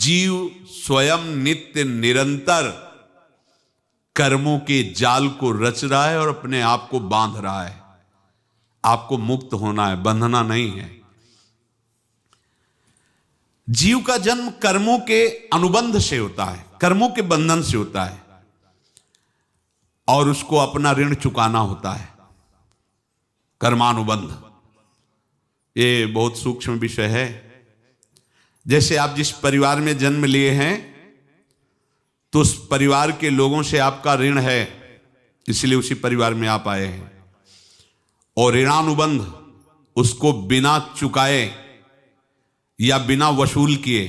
जीव स्वयं नित्य निरंतर कर्मों के जाल को रच रहा है और अपने आप को बांध रहा है। आपको मुक्त होना है, बंधना नहीं है। जीव का जन्म कर्मों के अनुबंध से होता है, कर्मों के बंधन से होता है, और उसको अपना ऋण चुकाना होता है। कर्मानुबंध ये बहुत सूक्ष्म विषय है। जैसे आप जिस परिवार में जन्म लिए हैं तो उस परिवार के लोगों से आपका ऋण है, इसलिए उसी परिवार में आप आए हैं। और ऋणानुबंध उसको बिना चुकाए या बिना वसूल किए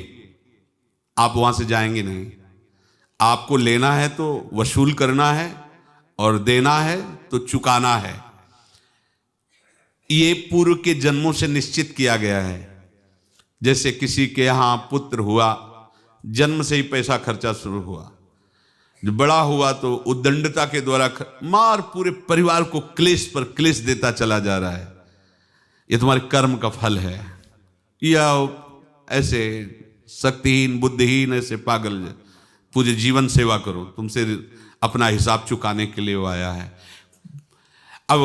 आप वहां से जाएंगे नहीं। आपको लेना है तो वसूल करना है और देना है तो चुकाना है। ये पूर्व के जन्मों से निश्चित किया गया है। जैसे किसी के यहां पुत्र हुआ, जन्म से ही पैसा खर्चा शुरू हुआ, जो बड़ा हुआ तो उद्दंडता के द्वारा मार पूरे परिवार को क्लेश पर क्लेश देता चला जा रहा है। ये तुम्हारे कर्म का फल है। या ऐसे शक्तिहीन बुद्धिहीन ऐसे पागल पूरे जीवन सेवा करो, तुमसे अपना हिसाब चुकाने के लिए वो आया है। अब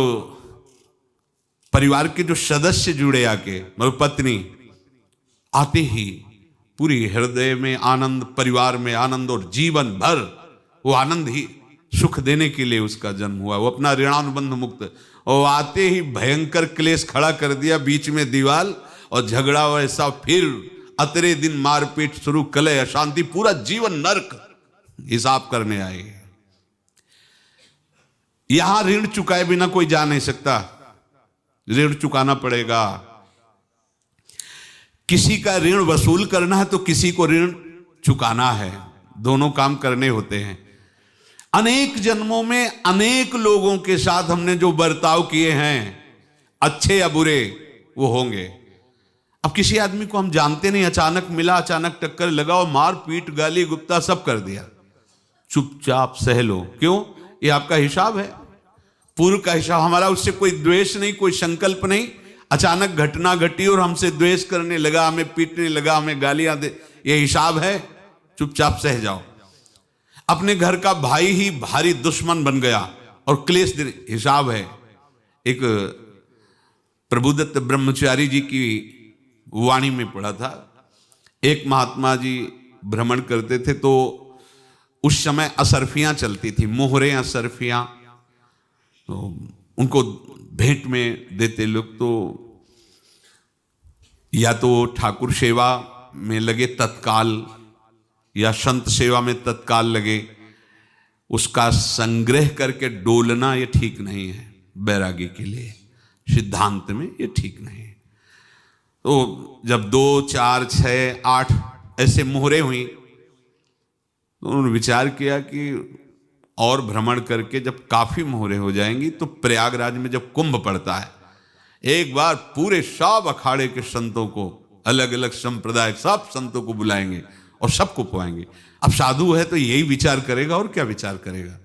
परिवार के जो सदस्य जुड़े आके, मतलब पत्नी आते ही पूरी हृदय में आनंद, परिवार में आनंद, और जीवन भर वो आनंद ही सुख देने के लिए उसका जन्म हुआ। वो अपना ऋणानुबंध मुक्त, और आते ही भयंकर क्लेश खड़ा कर दिया, बीच में दीवाल और झगड़ा वैसा, फिर अतरे दिन मारपीट शुरू, कलह अशांति, पूरा जीवन नरक हिसाब करने आए। यहां ऋण चुकाए बिना कोई जा नहीं सकता, ऋण चुकाना पड़ेगा। किसी का ऋण वसूल करना है तो किसी को ऋण चुकाना है, दोनों काम करने होते हैं। अनेक जन्मों में अनेक लोगों के साथ हमने जो बर्ताव किए हैं, अच्छे या बुरे, वो होंगे। अब किसी आदमी को हम जानते नहीं, अचानक मिला, अचानक टक्कर लगा और मार पीट गाली गुप्ता सब कर दिया, चुपचाप सह लो। क्यों? ये आपका हिसाब है, पूर्व का हिसाब। हमारा उससे कोई द्वेष नहीं, कोई संकल्प नहीं। अचानक घटना घटी और हमसे द्वेष करने लगा, हमें पीटने लगा, हमें गालियां दे, ये हिसाब है, चुपचाप सह जाओ। अपने घर का भाई ही भारी दुश्मन बन गया और क्लेश दे, हिसाब है। एक प्रभुदत्त ब्रह्मचारी जी की वाणी में पढ़ा था, एक महात्मा जी भ्रमण करते थे तो उस समय असरफियां चलती थी, मोहरे असरफियां, तो उनको भेंट में देते लोग। तो या तो ठाकुर सेवा में लगे तत्काल, या संत सेवा में तत्काल लगे, उसका संग्रह करके डोलना ये ठीक नहीं है। बैरागी के लिए सिद्धांत में ये ठीक नहीं है। तो जब 2, 4, 6, 8 ऐसे मोहरे हुई तो उन्होंने विचार किया कि और भ्रमण करके जब काफी मोहरे हो जाएंगी तो प्रयागराज में जब कुंभ पड़ता है, एक बार पूरे सब अखाड़े के संतों को, अलग अलग संप्रदाय सब संतों को बुलाएंगे और सबको पुआएंगे। अब साधु है तो यही विचार करेगा, और क्या विचार करेगा।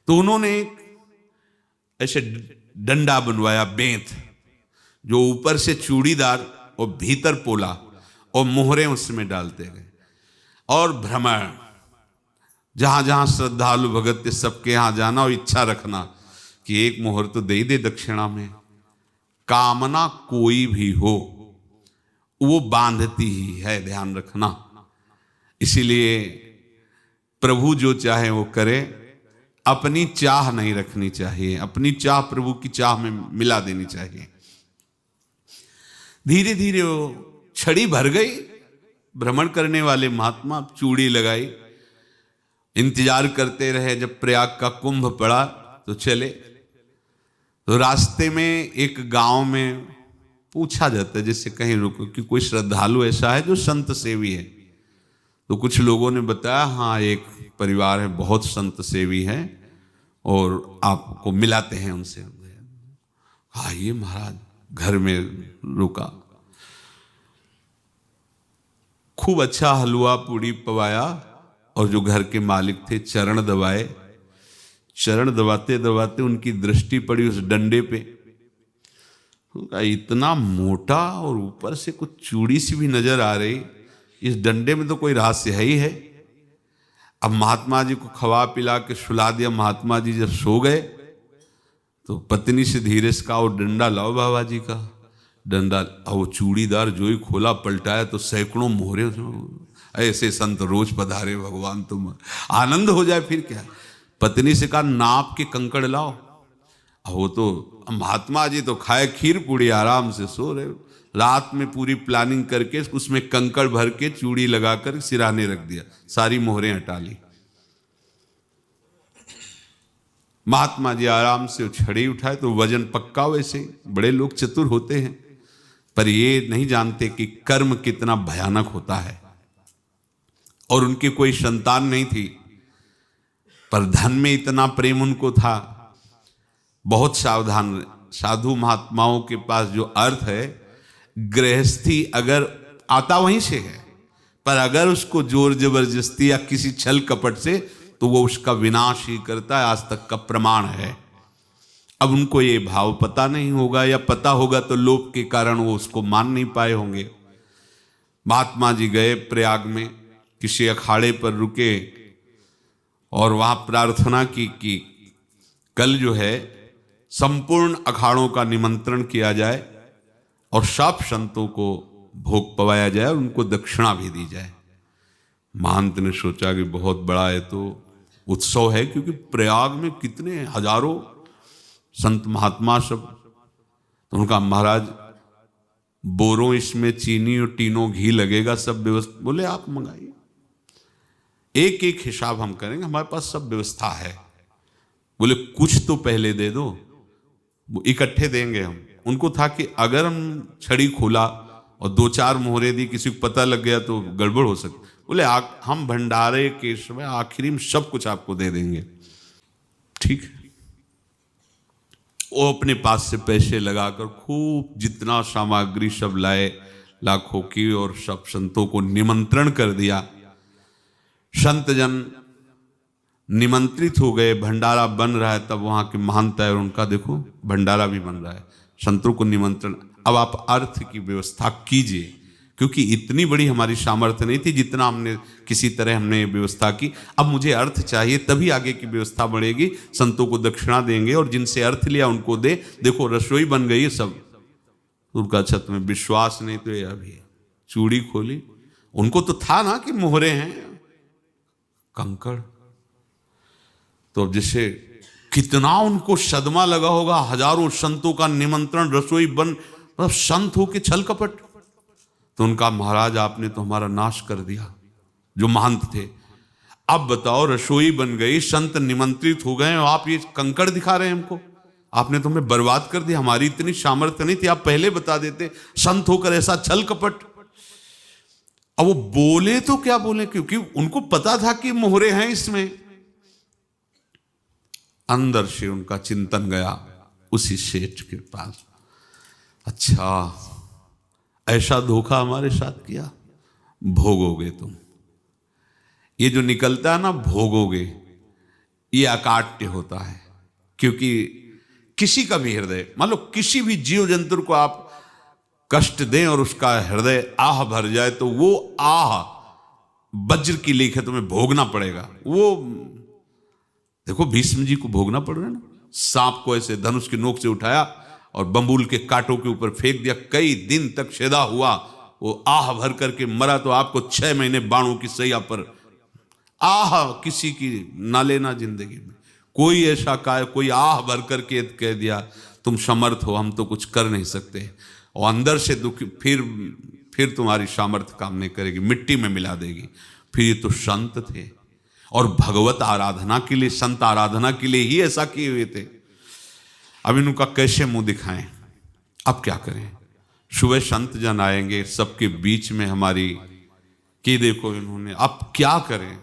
तो उन्होंने ऐसे डंडा बनवाया, बेंत, जो ऊपर से चूड़ीदार और भीतर पोला, और मोहरे उसमें डालते गए। और भ्रमण, जहां जहां श्रद्धालु भगत थे सबके यहां जाना और इच्छा रखना कि एक मोहर तो दे दे दक्षिणा में। कामना कोई भी हो वो बांधती ही है, ध्यान रखना। इसीलिए प्रभु जो चाहे वो करे, अपनी चाह नहीं रखनी चाहिए, अपनी चाह प्रभु की चाह में मिला देनी चाहिए। धीरे धीरे वो छड़ी भर गई। भ्रमण करने वाले महात्मा चूड़ी लगाई, इंतजार करते रहे। जब प्रयाग का कुंभ पड़ा तो चले। तो रास्ते में एक गांव में पूछा जाता है, जैसे कहीं रुको कि कोई श्रद्धालु ऐसा है जो संत सेवी है। तो कुछ लोगों ने बताया, हाँ एक परिवार है बहुत संत सेवी है और आपको मिलाते हैं उनसे। आइए महाराज, घर में रुका, खूब अच्छा हलवा पूड़ी पवाया, और जो घर के मालिक थे चरण दबाए। चरण दबाते दबाते उनकी दृष्टि पड़ी उस डंडे पे, इतना मोटा और ऊपर से कुछ चूड़ी सी भी नजर आ रही। इस डंडे में तो कोई रहस्य है ही है। अब महात्मा जी को खवा पिला के सुला दिया। महात्मा जी जब सो गए तो पत्नी से धीरे से कहा, वो डंडा लाओ बाबा जी का डंडा। और वो चूड़ीदार जो ही खोला पलटाया तो सैकड़ों मोहरे। ऐसे संत रोज पधारे भगवान, तुम आनंद हो जाए फिर क्या। पत्नी से कहा, नाप के कंकड़ लाओ। वो तो महात्मा जी तो खाए खीर पूड़ी, आराम से सो रहे। रात में पूरी प्लानिंग करके उसमें कंकड़ भर के चूड़ी लगाकर सिराने रख दिया, सारी मोहरें हटा ली। महात्मा जी आराम से छड़ी उठाए तो वजन पक्का। वैसे बड़े लोग चतुर होते हैं, पर ये नहीं जानते कि कर्म कितना भयानक होता है। और उनकी कोई संतान नहीं थी, पर धन में इतना प्रेम उनको था। बहुत सावधान। साधु महात्माओं के पास जो अर्थ है, गृहस्थी अगर आता वहीं से है, पर अगर उसको जोर जबरदस्ती या किसी छल कपट से, तो वो उसका विनाश ही करता है। आज तक का प्रमाण है। अब उनको ये भाव पता नहीं होगा, या पता होगा तो लोभ के कारण वो उसको मान नहीं पाए होंगे। महात्मा जी गए प्रयाग में, किसी अखाड़े पर रुके और वहां प्रार्थना की कि कल जो है संपूर्ण अखाड़ों का निमंत्रण किया जाए और सब संतों को भोग पवाया जाए और उनको दक्षिणा भी दी जाए। महंत ने सोचा कि बहुत बड़ा है तो उत्सव है, क्योंकि प्रयाग में कितने हजारों संत महात्मा सब। तो उनका महाराज बोरों इसमें चीनी और टीनों घी लगेगा, सब व्यवस्था। बोले आप मंगाइए, एक एक हिसाब हम करेंगे, हमारे पास सब व्यवस्था है। बोले कुछ तो पहले दे दो, वो इकट्ठे देंगे हम। उनको था कि अगर हम छड़ी खोला और दो चार मोहरे दी, किसी को पता लग गया तो गड़बड़ हो सकती। बोले हम भंडारे के समय आखिरी में सब कुछ आपको दे देंगे। ठीक है। वो अपने पास से पैसे लगाकर खूब जितना सामग्री सब लाए, लाखों की, और सब संतों को निमंत्रण कर दिया। संत जन निमंत्रित हो गए, भंडारा बन रहा है। तब वहां के महंत है और उनका देखो भंडारा भी बन रहा है, संतों को निमंत्रण। अब आप अर्थ की व्यवस्था कीजिए, क्योंकि इतनी बड़ी हमारी सामर्थ्य नहीं थी जितना हमने किसी तरह हमने व्यवस्था की। अब मुझे अर्थ चाहिए, तभी आगे की व्यवस्था बढ़ेगी। संतों को दक्षिणा देंगे और जिनसे अर्थ लिया उनको दे। देखो रसोई बन गई है सब। उनका छत में विश्वास नहीं तो ये अभी चूड़ी खोली। उनको तो था ना कि मोहरे हैं, कंकड़। तो अब जैसे कितना उनको सदमा लगा होगा। हजारों संतों का निमंत्रण, रसोई बन, मतलब संत हो के छल कपट। तो उनका महाराज आपने तो हमारा नाश कर दिया, जो महंत थे। अब बताओ रसोई बन गई, संत निमंत्रित हो गए, और आप ये कंकड़ दिखा रहे हैं हमको। आपने तो हमें बर्बाद कर दिया। हमारी इतनी सामर्थ्य नहीं थी, आप पहले बता देते। संत होकर ऐसा छल कपट। अब वो बोले तो क्या बोले, क्योंकि उनको पता था कि मोहरे हैं इसमें। अंदर से उनका चिंतन गया उसी सेठ के पास, अच्छा ऐसा धोखा हमारे साथ किया, भोगोगे तुम। ये जो निकलता है ना भोगोगे, ये अकाट्य होता है। क्योंकि किसी का भी हृदय, मान लो किसी भी जीव जंतु को आप कष्ट दें और उसका हृदय आह भर जाए, तो वो आह वज्र की लीक है, तुम्हें भोगना पड़ेगा। वो देखो भीष्म जी को भोगना पड़ रहा है ना। सांप को ऐसे धनुष की नोक से उठाया और बंबूल के कांटों के ऊपर फेंक दिया, कई दिन तक शेदा हुआ, वो आह भर करके मरा। तो आपको 6 महीने बाणों की सैया पर आह किसी की ना लेना जिंदगी में। कोई ऐसा कोई आह भर करके कह दिया तुम समर्थ हो, हम तो कुछ कर नहीं सकते, और अंदर से दुख, फिर तुम्हारी सामर्थ्य काम नहीं करेगी, मिट्टी में मिला देगी। फिर ये तो संत थे और भगवत आराधना के लिए, संत आराधना के लिए ही ऐसा किए हुए थे। अब इनका कैसे मुंह दिखाएं, अब क्या करें। सुबह संत जन आएंगे, सबके बीच में हमारी कि देखो इन्होंने, अब क्या करें।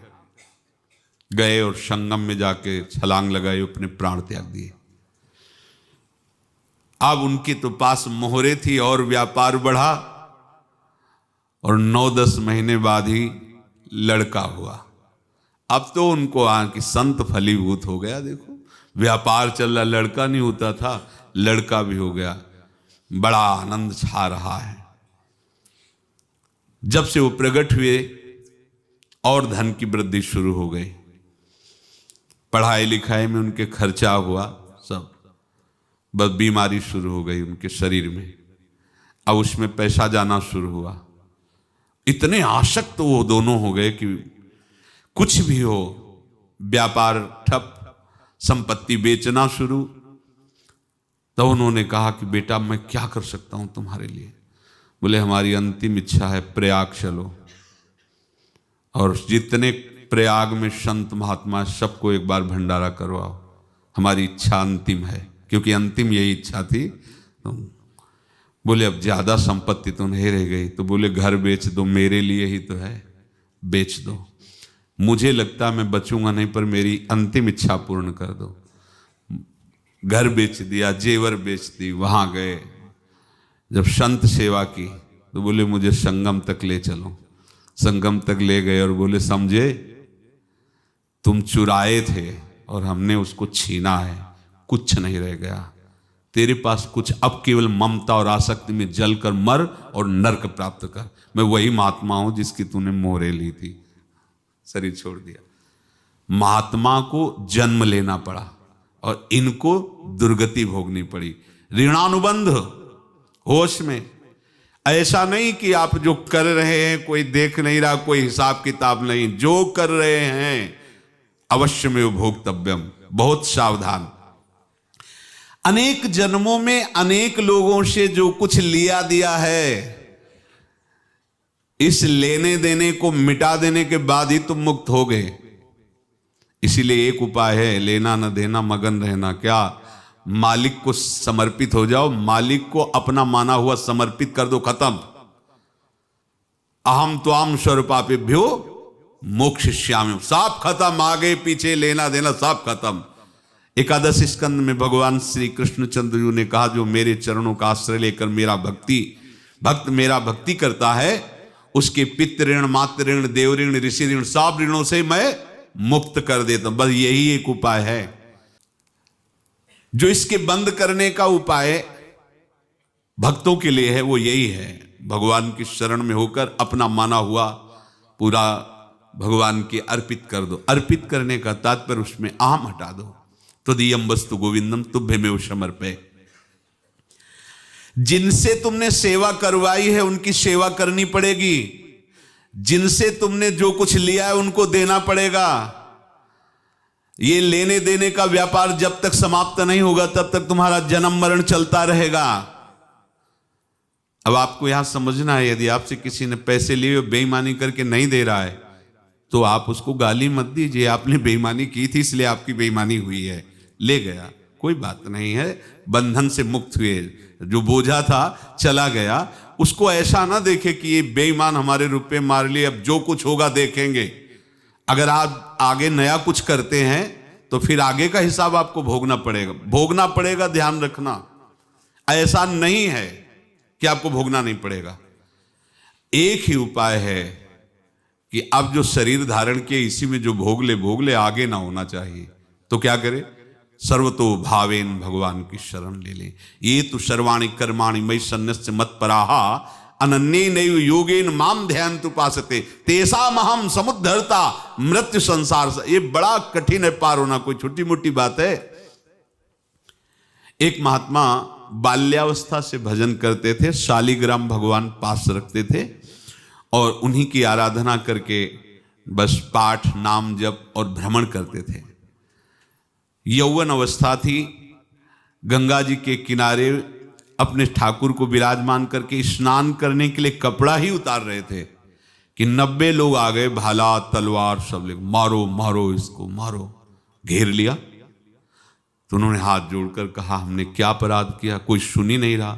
गए और संगम में जाके छलांग लगाई, अपने प्राण त्याग दिए। अब उनके तो पास मोहरे थी और व्यापार बढ़ा, और 9-10 महीने बाद ही लड़का हुआ। अब तो उनको कि संत फलीभूत हो गया। देखो व्यापार चल रहा, लड़का नहीं होता था, लड़का भी हो गया, बड़ा आनंद छा रहा है। जब से वो प्रकट हुए और धन की वृद्धि शुरू हो गई, पढ़ाई लिखाई में उनके खर्चा हुआ सब, बस बीमारी शुरू हो गई उनके शरीर में, अब उसमें पैसा जाना शुरू हुआ। इतने आसक्त तो वो दोनों हो गए कि कुछ भी हो, व्यापार ठप, संपत्ति बेचना शुरू। तो उन्होंने कहा कि बेटा मैं क्या कर सकता हूं तुम्हारे लिए? बोले हमारी अंतिम इच्छा है प्रयाग चलो, और जितने प्रयाग में संत महात्मा सबको एक बार भंडारा करवाओ, हमारी इच्छा अंतिम है, क्योंकि अंतिम यही इच्छा थी। तो बोले अब ज्यादा संपत्ति तो नहीं रह गई, तो बोले घर बेच दो, मेरे लिए ही तो है, बेच दो, मुझे लगता मैं बचूंगा नहीं, पर मेरी अंतिम इच्छा पूर्ण कर दो। घर बेच दिया, जेवर बेच दी। वहां गए, जब संत सेवा की तो बोले मुझे संगम तक ले चलो। संगम तक ले गए और बोले समझे तुम चुराए थे और हमने उसको छीना है, कुछ नहीं रह गया तेरे पास कुछ, अब केवल ममता और आसक्ति में जलकर मर और नरक प्राप्त कर। मैं वही महात्मा हूं जिसकी तूने मोहरे ली थी, शरीर छोड़ दिया। महात्मा को जन्म लेना पड़ा और इनको दुर्गति भोगनी पड़ी। ऋणानुबंध होश में, ऐसा नहीं कि आप जो कर रहे हैं कोई देख नहीं रहा, कोई हिसाब किताब नहीं, जो कर रहे हैं अवश्य में भोक्तव्यम, बहुत सावधान। अनेक जन्मों में अनेक लोगों से जो कुछ लिया दिया है, इस लेने देने को मिटा देने के बाद ही तुम मुक्त हो गए। इसीलिए एक उपाय है, लेना न देना मगन रहना। क्या? मालिक को समर्पित हो जाओ, मालिक को अपना माना हुआ समर्पित कर दो, खत्म। अहम त्वाम स्वरूपापेभ्यो मोक्षयिष्यामि, सब खत्म, आगे पीछे लेना देना सब खत्म। एकादश स्कंद में भगवान श्री कृष्णचंद्र जी ने कहा जो मेरे चरणों का आश्रय लेकर मेरा भक्त मेरा भक्ति करता है, उसके पितृ ऋण, मातृ ऋण, देव ऋण, ऋषि ऋण, सब ऋणों से मैं मुक्त कर देता हूं। बस यही एक उपाय है जो इसके बंद करने का उपाय भक्तों के लिए है, वो यही है, भगवान की शरण में होकर अपना माना हुआ पूरा भगवान के अर्पित कर दो। अर्पित करने का तात्पर्य उसमें अहम हटा दो। त्वदीयं वस्तु गोविंदम तुभ्यमेव समर्पये। जिनसे तुमने सेवा करवाई है उनकी सेवा करनी पड़ेगी, जिनसे तुमने जो कुछ लिया है उनको देना पड़ेगा। ये लेने देने का व्यापार जब तक समाप्त नहीं होगा तब तक तुम्हारा जन्म मरण चलता रहेगा। अब आपको यहां समझना है, यदि आपसे किसी ने पैसे लिए और बेईमानी करके नहीं दे रहा है तो आप उसको गाली मत दीजिए, आपने बेईमानी की थी इसलिए आपकी बेईमानी हुई है, ले गया, कोई बात नहीं है, बंधन से मुक्त हुए, जो बोझा था चला गया। उसको ऐसा ना देखे कि ये बेईमान हमारे रुपए मार लिए, अब जो कुछ होगा देखेंगे। अगर आप आगे नया कुछ करते हैं तो फिर आगे का हिसाब आपको भोगना पड़ेगा, ध्यान रखना। ऐसा नहीं है कि आपको भोगना नहीं पड़ेगा। एक ही उपाय है कि अब जो शरीर धारण किए इसी में जो भोग ले, आगे ना होना चाहिए। तो क्या करे? सर्वतो भावेन भगवान की शरण ले ले। ये तो सर्वाणि कर्माणि मयि सन्न्यस्य मत्पराहा अनन्येनैव योगेन माम ध्यायन्तु उपासते तेषामहं समुद्धर्ता मृत्यु संसार से। ये बड़ा कठिन है पार होना, कोई छोटी मोटी बात है। एक महात्मा बाल्यावस्था से भजन करते थे, शालिग्राम भगवान पास रखते थे और उन्हीं की आराधना करके बस पाठ, नाम, जप और भ्रमण करते थे। यौवन अवस्था थी, गंगा जी के किनारे अपने ठाकुर को विराजमान करके स्नान करने के लिए कपड़ा ही उतार रहे थे कि 90 लोग आ गए, भाला तलवार सब ले, मारो मारो इसको मारो, घेर लिया। तो उन्होंने हाथ जोड़कर कहा हमने क्या अपराध किया? कोई सुन ही नहीं रहा।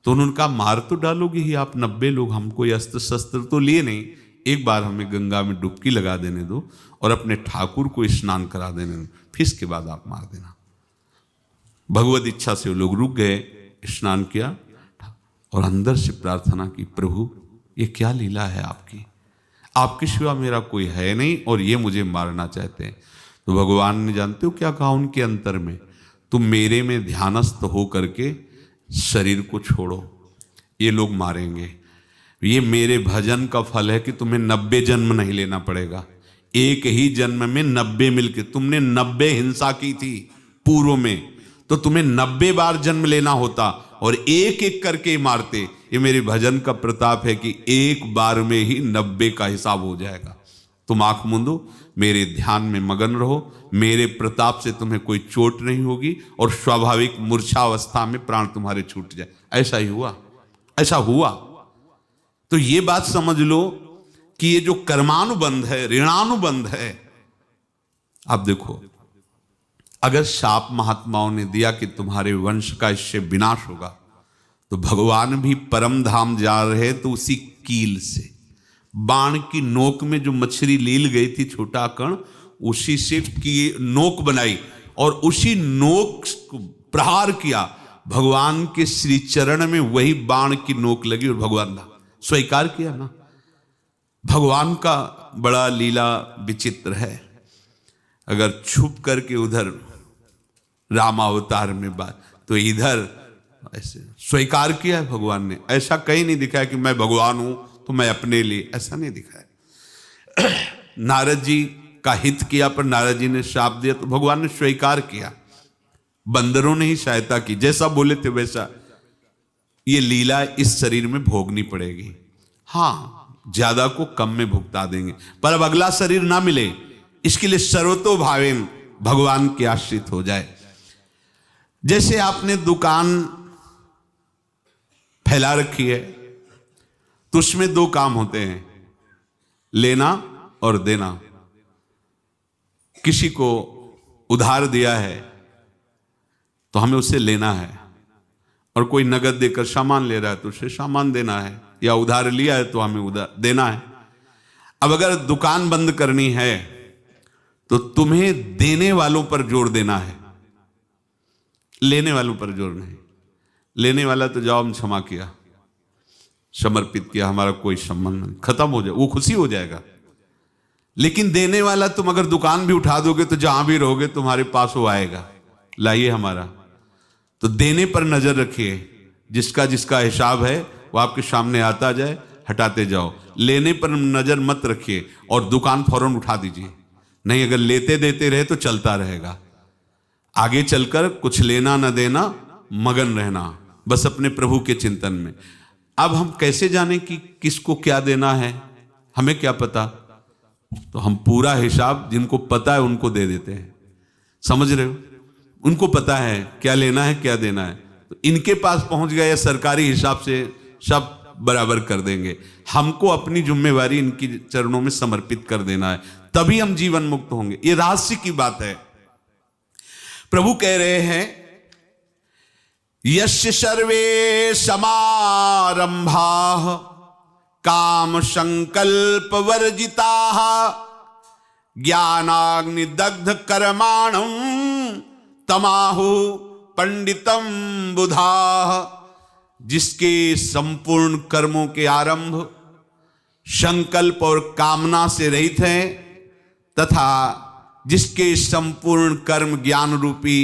तो उन्होंने कहा मार तो डालोगे ही आप, 90 लोग, हम कोई अस्त्र शस्त्र तो लिए नहीं, एक बार हमें गंगा में डुबकी लगा देने दो और अपने ठाकुर को स्नान करा देने दो, फिर इसके बाद आप मार देना। भगवत इच्छा से वो लोग रुक गए, स्नान किया और अंदर से प्रार्थना की, प्रभु ये क्या लीला है आपकी, आपके सिवा मेरा कोई है नहीं और ये मुझे मारना चाहते हैं। तो भगवान ने जानते हो क्या कहा उनके अंतर में? तुम मेरे में ध्यानस्थ हो करके शरीर को छोड़ो, ये लोग मारेंगे। ये मेरे भजन का फल है कि तुम्हें 90 जन्म नहीं लेना पड़ेगा। एक ही जन्म में 90 मिलके, तुमने 90 हिंसा की थी पूर्व में, तो तुम्हें 90 बार जन्म लेना होता और एक एक करके मारते। ये मेरे भजन का प्रताप है कि एक बार में ही 90 का हिसाब हो जाएगा। तुम आंख मूंदो, मेरे ध्यान में मगन रहो, मेरे प्रताप से तुम्हें कोई चोट नहीं होगी और स्वाभाविक मूर्छावस्था में प्राण तुम्हारे छूट जाए। ऐसा ही हुआ, ऐसा हुआ। तो ये बात समझ लो कि ये जो कर्मानुबंध है, ऋणानुबंध है। आप देखो, अगर शाप महात्माओं ने दिया कि तुम्हारे वंश का इससे विनाश होगा, तो भगवान भी परम धाम जा रहे तो उसी कील से, बाण की नोक में जो मछली लील गई थी, छोटा कण, उसी से की नोक बनाई और उसी नोक को प्रहार किया। भगवान के श्री चरण में वही बाण की नोक लगी और भगवान ने स्वीकार किया ना। भगवान का बड़ा लीला विचित्र है। अगर छुप करके उधर रामावतार में बात, तो इधर ऐसे स्वीकार किया है भगवान ने। ऐसा कहीं नहीं दिखाया कि मैं भगवान हूं तो मैं अपने लिए, ऐसा नहीं दिखाया। नारद जी का हित किया पर नारद जी ने शाप दिया तो भगवान ने स्वीकार किया। बंदरों ने ही सहायता की, जैसा बोले थे वैसा। ये लीला इस शरीर में भोगनी पड़ेगी। हाँ, ज्यादा को कम में भुगता देंगे, पर अब अगला शरीर ना मिले, इसके लिए सर्वतो भावेन भगवान के आश्रित हो जाए। जैसे आपने दुकान फैला रखी है तो उसमें दो काम होते हैं, लेना और देना। किसी को उधार दिया है तो हमें उसे लेना है, और कोई नगद देकर सामान ले रहा है तो उसे सामान देना है, या उधार लिया है तो हमें उधार देना है। अब अगर दुकान बंद करनी है तो तुम्हें देने वालों पर जोर देना है, लेने वालों पर जोर नहीं। लेने वाला तो जाओ हम क्षमा किया, समर्पित किया, हमारा कोई संबंध नहीं, खत्म हो जाए, वो खुशी हो जाएगा। लेकिन देने वाला, तुम अगर दुकान भी उठा दोगे तो जहां भी रहोगे तुम्हारे पास वो आएगा, लाइए हमारा। तो देने पर नजर रखिए, जिसका जिसका हिसाब है वो आपके सामने आता जाए, हटाते जाओ। लेने पर नजर मत रखिए और दुकान फौरन उठा दीजिए, नहीं अगर लेते देते रहे तो चलता रहेगा। आगे चलकर कुछ लेना न देना, मगन रहना बस अपने प्रभु के चिंतन में। अब हम कैसे जाने कि किसको क्या देना है, हमें क्या पता? तो हम पूरा हिसाब जिनको पता है उनको दे देते हैं, समझ रहे हो? उनको पता है क्या लेना है क्या देना है, तो इनके पास पहुंच गए, सरकारी हिसाब से सब बराबर कर देंगे। हमको अपनी जिम्मेवारी इनकी चरणों में समर्पित कर देना है, तभी हम जीवन मुक्त होंगे। ये रहस्य की बात है। प्रभु कह रहे हैं, यस्य सर्वे समारंभाः काम संकल्प वर्जिताः ज्ञानाग्नि दग्ध कर्माणं तमाहु पंडितम बुधाः। जिसके संपूर्ण कर्मों के आरंभ संकल्प और कामना से रहित हैं, तथा जिसके संपूर्ण कर्म ज्ञान रूपी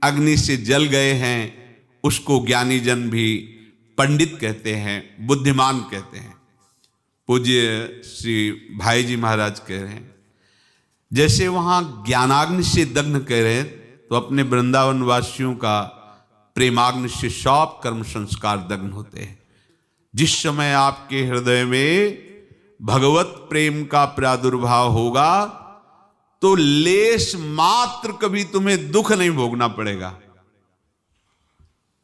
अग्नि से जल गए हैं, उसको ज्ञानी जन भी पंडित कहते हैं, बुद्धिमान कहते हैं। पूज्य श्री भाई जी महाराज कह रहे हैं, जैसे वहां ज्ञानाग्नि से दग्ध कह रहे हैं, तो अपने वृंदावन वासियों का प्रेमाग्नि से सब कर्म संस्कार दग्न होते हैं। जिस समय आपके हृदय में भगवत प्रेम का प्रादुर्भाव होगा तो लेश मात्र कभी तुम्हें दुख नहीं भोगना पड़ेगा।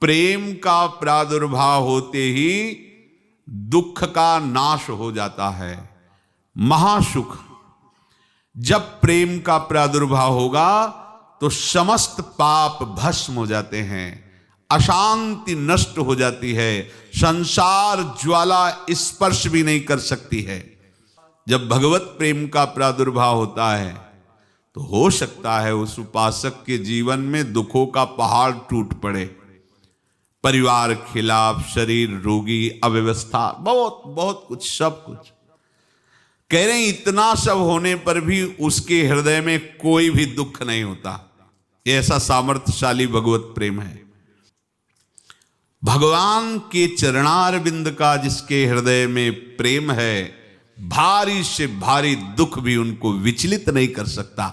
प्रेम का प्रादुर्भाव होते ही दुख का नाश हो जाता है, महासुख। जब प्रेम का प्रादुर्भाव होगा तो समस्त पाप भस्म हो जाते हैं, अशांति नष्ट हो जाती है, संसार ज्वाला स्पर्श भी नहीं कर सकती है। जब भगवत प्रेम का प्रादुर्भाव होता है तो हो सकता है उस उपासक के जीवन में दुखों का पहाड़ टूट पड़े, परिवार खिलाफ, शरीर रोगी, अव्यवस्था, बहुत बहुत कुछ, सब कुछ। कह रहे हैं इतना सब होने पर भी उसके हृदय में कोई भी दुख नहीं होता। ऐसा सामर्थ्यशाली भगवत प्रेम है। भगवान के चरणारविंद का जिसके हृदय में प्रेम है, भारी से भारी दुख भी उनको विचलित नहीं कर सकता।